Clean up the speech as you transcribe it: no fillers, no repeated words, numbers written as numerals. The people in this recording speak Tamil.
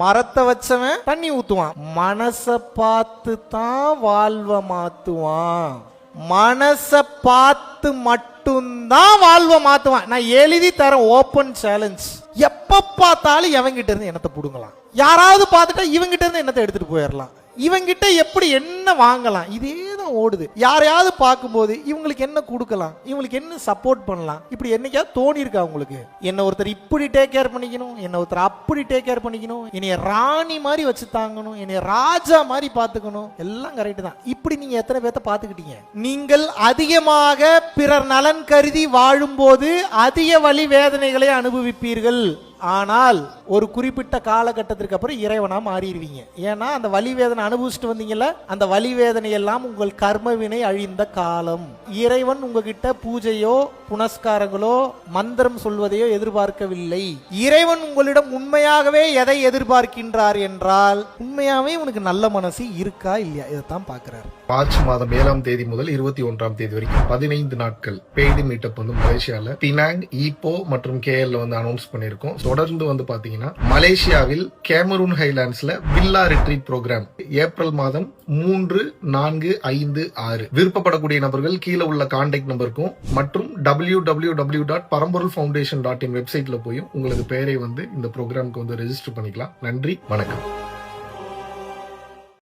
மரத்தை வச்சவன் தண்ணி ஊத்துவான், மனச பார்த்து தான் வாழ்வ மாத்துவான். மனச பார்த்து மட்டும்தான் வாழ்வ மாத்துவான். நான் எழுதி தரேன், ஓப்பன் சேலஞ்ச். எப்ப பார்த்தாலும் எவங்கிட்ட இருந்து என்னத்தை புடுங்கலாம், யாராவது பார்த்துட்டா இவங்கிட்ட இருந்து என்னத்தை எடுத்துட்டு போயிடலாம், இவங்கிட்ட எப்படி என்ன வாங்கலாம், இதே தான் ஓடுது. யாரையாவது பார்க்கும்போது இவங்களுக்கு என்ன கொடுக்கலாம், இவங்களுக்கு என்ன சப்போர்ட் பண்ணலாம், இப்படி என்னைக்காவது தோணி இருக்கா உங்களுக்கு? என்ன ஒருத்தர் இப்படி டேக் கேர் பண்ணிக்கணும், என்ன ஒருத்தர் அப்படி டேக் கேர் பண்ணிக்கணும், என்னைய ராணி மாதிரி வச்சு தாங்கணும், என்னைய ராஜா மாதிரி பார்த்துக்கணும், எல்லாம் கரெக்ட் தான். இப்படி நீங்க எத்தனை பேர்த்த பார்த்துக்கிட்டீங்க? நீங்கள் அதிகமாக பிறர் நலன் கருதி வாழும்போது அதிக வலி வேதனைகளை அனுபவிப்பீர்கள். ஆனால் ஒரு குறிப்பிட்ட காலகட்டத்திற்கு அப்புறம் இறைவனா மாறிடுவீங்க. ஏன்னா அந்த வலி வேதனை அனுபவிச்சுட்டு வந்தீங்கல்ல, அந்த வலி வேதனை எல்லாம் உங்கள் கர்மவினை அழிந்த காலம். இறைவன் உங்ககிட்ட பூஜையோ புனஸ்காரங்களோ மந்திரம் சொல்வதையோ எதிர்பார்க்கவில்லை. இறைவன் உங்களிடம் உண்மையாகவே எதை எதிர்பார்க்கின்றார் என்றால், உண்மையாவே உனக்கு நல்ல மனசு இருக்கா இல்லையா, இதைத்தான் பாக்குறாரு. மார்ச் மாதம் 7ஆம் தேதி முதல் 21ஆம் தேதி வரைக்கும் 15 நாட்கள் பெய்டு மீட்டப் வந்து மலேசியால பினாங், ஈப்போ மற்றும் கேஎல்ல வந்து அனௌன்ஸ் பண்ணிருக்கோம். தொடர்ந்து வந்து பாத்தீங்கன்னா மலேசியாவில் கேமரூன் ஹைலாண்ட்ஸ்ல வில்லா ரிட்ரீட் ப்ரோக்ராம் ஏப்ரல் மாதம் 3, 4, 5, 6. விருப்பப்படக்கூடிய நபர்கள் கீழே உள்ள கான்டாக்ட் நம்பருக்கும் மற்றும் www.paramporulfoundation.in வெப்சைட்ல போய் உங்களுக்கு பேரை வந்து இந்த ப்ரோக்ராமுக்கு வந்து ரெஜிஸ்டர் பண்ணிக்கலாம். நன்றி, வணக்கம்.